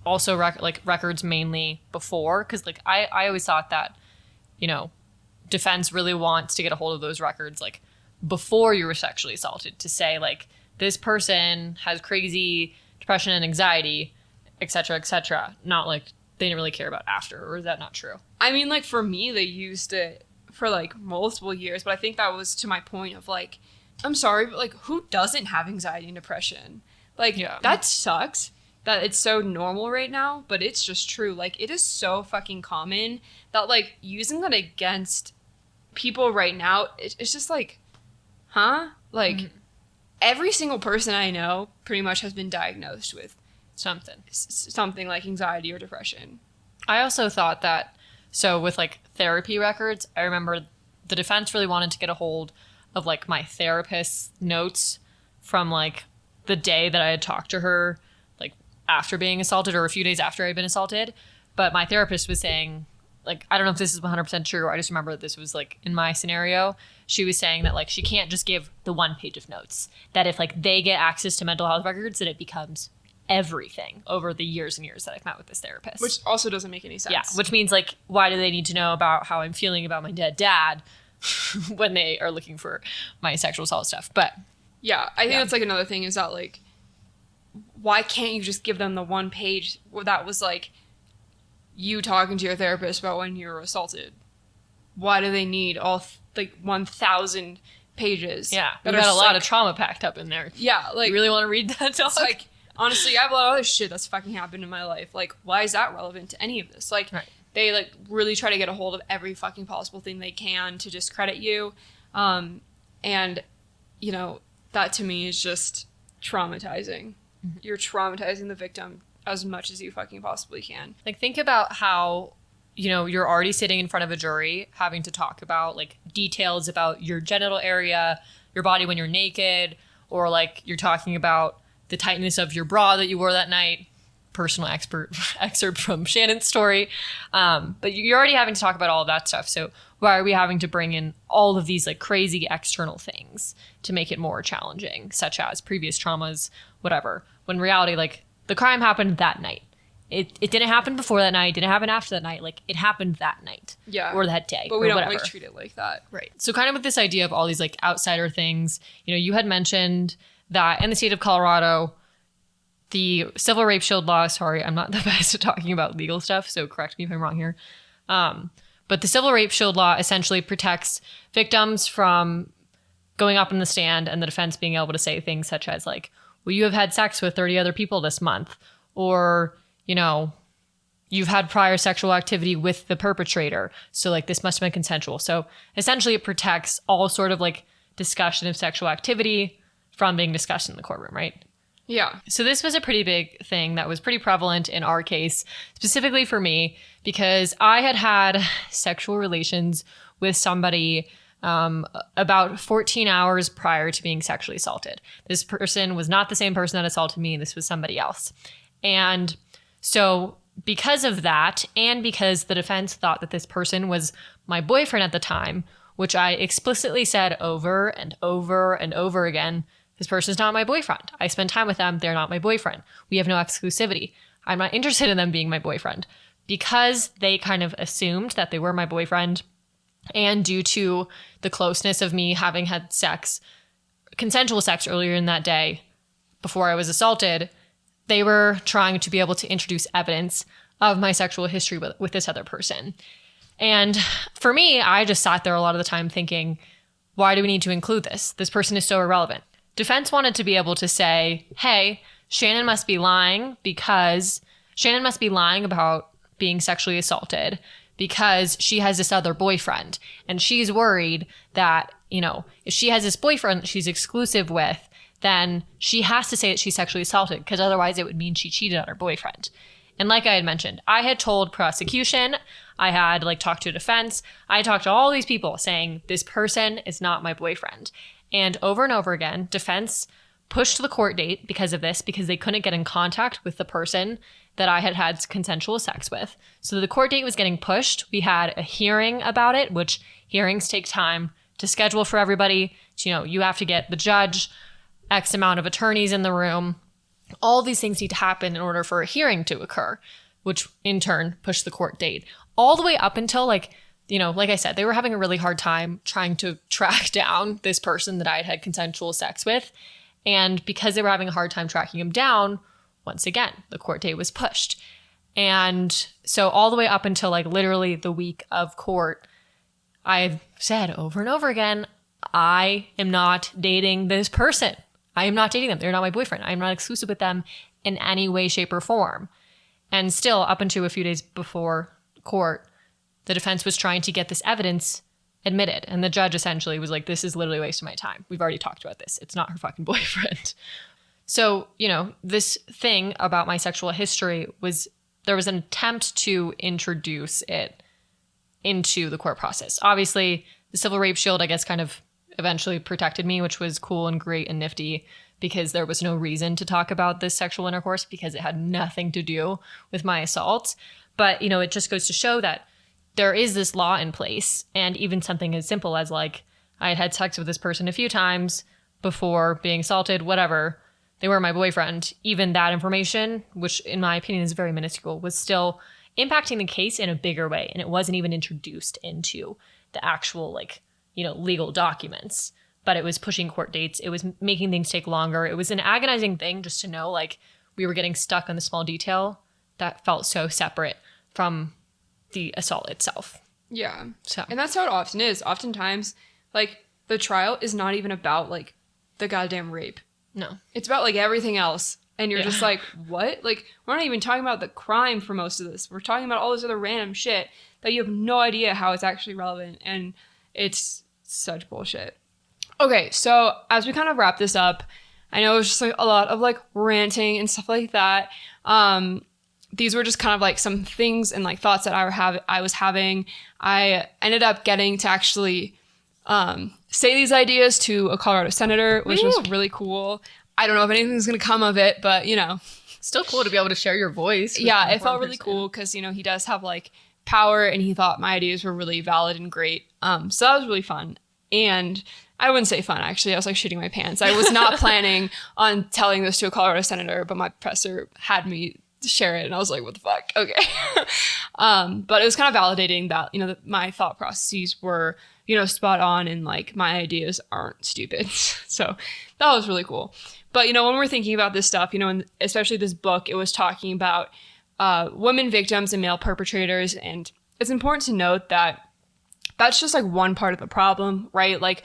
also records mainly before? Because, like, I always thought that, you know, defense really wants to get a hold of those records, like, before you were sexually assaulted, to say, like, this person has crazy depression and anxiety, etc., not, like, they didn't really care about after. Or is that not true? I mean, like, for me, they used it for, like, multiple years, but I think that was to my point of, like, I'm sorry, but, like, who doesn't have anxiety and depression? Like, yeah. That sucks that it's so normal right now, but it's just true. Like, it is so fucking common that, like, using that against people right now, it's just like, huh? Like, every single person I know pretty much has been diagnosed with something like anxiety or depression. I also thought that, so with, like, therapy records, I remember the defense really wanted to get a hold of, like, my therapist's notes from, like, the day that I had talked to her, like, after being assaulted or a few days after I'd been assaulted. But my therapist was saying, like, I don't know if this is 100% true. I just remember that this was, like, in my scenario. She was saying that, like, she can't just give the one page of notes. That if, like, they get access to mental health records, that it becomes everything over the years and years that I've met with this therapist. Which also doesn't make any sense. Yeah, which means like, why do they need to know about how I'm feeling about my dead dad when they are looking for my sexual assault stuff? But yeah, I think that's like another thing is that like, why can't you just give them the one page that was like you talking to your therapist about when you were assaulted? Why do they need all like 1,000 pages? Yeah, we got a lot of trauma packed up in there. Yeah, like you really want to read that talk? It's like, honestly, I have a lot of other shit that's fucking happened in my life. Like, why is that relevant to any of this? Like, they like really try to get a hold of every fucking possible thing they can to discredit you, and you know that to me is just traumatizing. Mm-hmm. You're traumatizing the victim as much as you fucking possibly can. Like, think about how, you know, you're already sitting in front of a jury having to talk about like details about your genital area, your body when you're naked, or like you're talking about the tightness of your bra that you wore that night. Personal excerpt from Shannon's story. But you're already having to talk about all of that stuff. So why are we having to bring in all of these like crazy external things to make it more challenging, such as previous traumas, whatever, when in reality, like the crime happened that night. It didn't happen before that night, didn't happen after that night. Like it happened that night. Yeah. Or that day. But we don't whatever. like treat it like that. Right. So kind of with this idea of all these like outsider things, you know, you had mentioned that in the state of Colorado, the civil rape shield law, sorry, I'm not the best at talking about legal stuff, so correct me if I'm wrong here. But the civil rape shield law essentially protects victims from going up in the stand and the defense being able to say things such as like, well, you have had sex with 30 other people this month, or, you know, you've had prior sexual activity with the perpetrator. So like this must have been consensual. So essentially it protects all sort of like discussion of sexual activity from being discussed in the courtroom, right? Yeah. So this was a pretty big thing that was pretty prevalent in our case, specifically for me, because I had had sexual relations with somebody about 14 hours prior to being sexually assaulted. This person was not the same person that assaulted me. This was somebody else. And so because of that, and because the defense thought that this person was my boyfriend at the time, which I explicitly said over and over and over again, this person's not my boyfriend. I spend time with them. They're not my boyfriend. We have no exclusivity. I'm not interested in them being my boyfriend. Because they kind of assumed that they were my boyfriend, and due to the closeness of me having had sex, consensual sex earlier in that day before I was assaulted, they were trying to be able to introduce evidence of my sexual history with this other person. And for me, I just sat there a lot of the time thinking, why do we need to include this? This person is so irrelevant. Defense wanted to be able to say, hey, Shannon must be lying about being sexually assaulted because she has this other boyfriend. And she's worried that, you know, if she has this boyfriend that she's exclusive with, then she has to say that she's sexually assaulted, because otherwise it would mean she cheated on her boyfriend. And like I had mentioned, I had told prosecution, I had like talked to defense, I talked to all these people saying this person is not my boyfriend. And over again, defense pushed the court date because of this, because they couldn't get in contact with the person that I had had consensual sex with. So the court date was getting pushed. We had a hearing about it, which hearings take time to schedule for everybody. So, you know, you have to get the judge, X amount of attorneys in the room. All these things need to happen in order for a hearing to occur, which in turn pushed the court date all the way up until like, you know, like I said, they were having a really hard time trying to track down this person that I had had consensual sex with. And because they were having a hard time tracking him down, once again, the court date was pushed. And so all the way up until like literally the week of court, I've said over and over again, I am not dating this person. I am not dating them. They're not my boyfriend. I am not exclusive with them in any way, shape, or form. And still, up until a few days before court, the defense was trying to get this evidence admitted. And the judge essentially was like, this is literally a waste of my time. We've already talked about this. It's not her fucking boyfriend. So, you know, this thing about my sexual history there was an attempt to introduce it into the court process. Obviously, the civil rape shield, I guess, kind of eventually protected me, which was cool and great and nifty, because there was no reason to talk about this sexual intercourse because it had nothing to do with my assault. But, you know, it just goes to show that there is this law in place, and even something as simple as like, I had had sex with this person a few times before being assaulted, whatever, they were my boyfriend, even that information, which in my opinion is very minuscule, was still impacting the case in a bigger way. And it wasn't even introduced into the actual, like, you know, legal documents, but it was pushing court dates. It was making things take longer. It was an agonizing thing just to know, like, we were getting stuck on the small detail that felt so separate from the assault itself. Yeah. So, and that's how it often is. Oftentimes, like, the trial is not even about, like, the goddamn rape. No. It's about, like, everything else. And you're just like, what? Like, we're not even talking about the crime for most of this. We're talking about all this other random shit that you have no idea how it's actually relevant. And it's such bullshit. Okay, so as we kind of wrap this up, I know it was just like a lot of like ranting and stuff like that. These were just kind of like some things and like thoughts that I was having. I ended up getting to actually say these ideas to a Colorado senator, which was really cool. I don't know if anything's going to come of it, but you know. Still cool to be able to share your voice. Yeah, it felt really cool because, you know, he does have like power and he thought my ideas were really valid and great. So that was really fun. And I wouldn't say fun, actually. I was like shitting my pants. I was not planning on telling this to a Colorado senator, but my professor had me share it. And I was like, what the fuck? Okay. But it was kind of validating that, you know, that my thought processes were, you know, spot on and like my ideas aren't stupid. So that was really cool. But, you know, when we're thinking about this stuff, you know, and especially this book, it was talking about women victims and male perpetrators. And it's important to note that that's just like one part of the problem, right? Like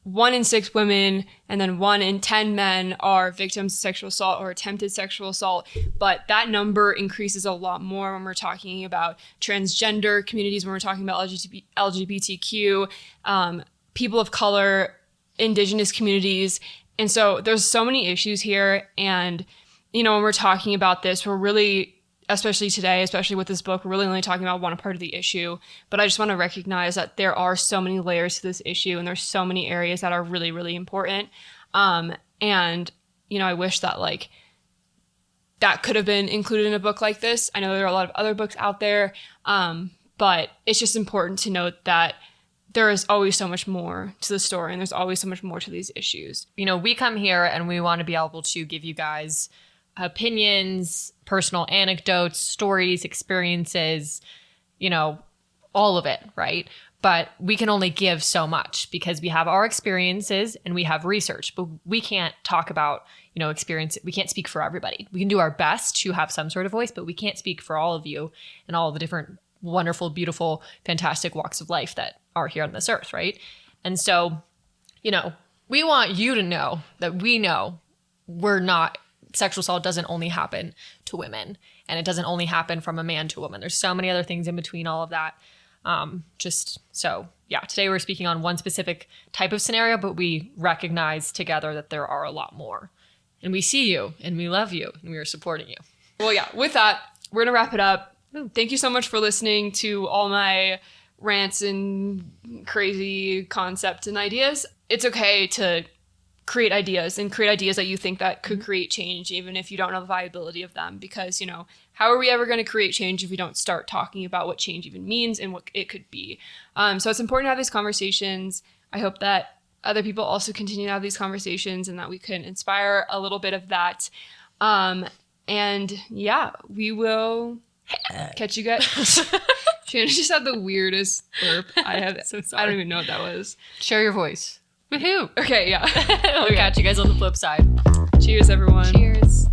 1 in 6 women and then 1 in 10 men are victims of sexual assault or attempted sexual assault. But that number increases a lot more when we're talking about transgender communities, when we're talking about LGBTQ, people of color, indigenous communities. And so there's so many issues here. And, you know, when we're talking about this, we're really, especially today, especially with this book, we're really only talking about one part of the issue. But I just want to recognize that there are so many layers to this issue and there's so many areas that are really, really important. And, you know, I wish that like that could have been included in a book like this. I know there are a lot of other books out there, but it's just important to note that there is always so much more to the story and there's always so much more to these issues. You know, we come here and we want to be able to give you guys opinions, personal anecdotes, stories, experiences, you know, all of it, right? But we can only give so much because we have our experiences and we have research, but we can't talk about, you know, experience. We can't speak for everybody. We can do our best to have some sort of voice, but we can't speak for all of you and all of the different wonderful, beautiful, fantastic walks of life that are here on this earth, right? And so, you know, we want you to know that we know sexual assault doesn't only happen to women and it doesn't only happen from a man to a woman. There's so many other things in between all of that. Today we're speaking on one specific type of scenario, but we recognize together that there are a lot more. And we see you and we love you and we are supporting you. Well, yeah, with that, we're going to wrap it up. Thank you so much for listening to all my rants and crazy concepts and ideas. It's okay to create ideas that you think that could create change, even if you don't know the viability of them, because, you know, how are we ever going to create change if we don't start talking about what change even means and what it could be? So it's important to have these conversations. I hope that other people also continue to have these conversations and that we can inspire a little bit of that. And yeah, we will catch you guys. Shannon just had the weirdest burp I have. So sorry. I don't even know what that was. Share your voice. Woohoo. Okay, yeah. We'll catch you guys on the flip side. Cheers, everyone. Cheers.